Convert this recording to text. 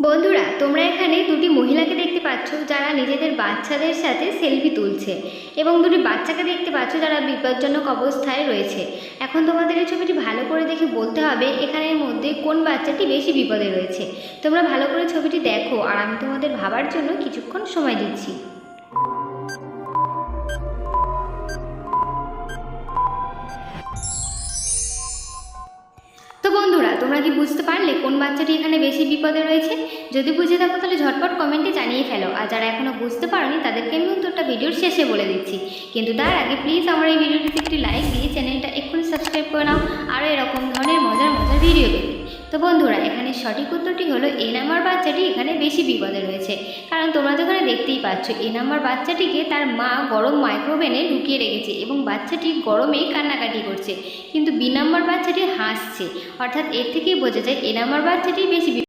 বন্ধুরা, তোমরা এখানে দুটি মহিলাকে দেখতে পাচ্ছ যারা নিজেদের বাচ্চাদের সাথে সেলফি তুলছে এবং দুটি বাচ্চাকে দেখতে পাচ্ছ যারা বিপজ্জনক অবস্থায় রয়েছে। এখন তোমাদের এই ছবিটি ভালো করে দেখে বলতে হবে এখানের মধ্যে কোন বাচ্চাটি বেশি বিপদে রয়েছে। তোমরা ভালো করে ছবিটি দেখো আর আমি তোমাদের ভাবার জন্য কিছুক্ষণ সময় দিচ্ছি। তো বন্ধুরা, তোমরা কি বুঝতে পারলে কোন বাচ্চাটি এখানে বেশি বিপদে রয়েছে? যদি বুঝে থাকো তাহলে ঝটপট কমেন্টে জানিয়ে ফেলো, আর যারা এখনও বুঝতে পারোনি তাদেরকে আমি উত্তরটা ভিডিওর শেষে বলে দিচ্ছি। কিন্তু তার আগে প্লিজ আমার এই ভিডিওটিতে একটি লাইক দিয়ে চ্যানেলটা এক্ষুনি সাবস্ক্রাইব করে নাও আরও এরকম ধরনের মজার মজার ভিডিও পেতে। তো বন্ধুরা, এখানে সঠিক উত্তরটি হলো এ নাম্বার বাচ্চাটি এখানে বেশি বিপদে রয়েছে। কারণ তোমরা তো এখানে দেখতেই পাচ্ছ এ নাম্বার বাচ্চাটিকে তার মা গরম মাইক্রোওভেনে ঢুকিয়ে রেখেছে এবং বাচ্চাটি গরমে কান্নাকাটি করছে, কিন্তু বি নাম্বার বাচ্চাটি হাসছে। অর্থাৎ এর থেকেই বোঝা যায় এ নাম্বার বাচ্চাটি বেশি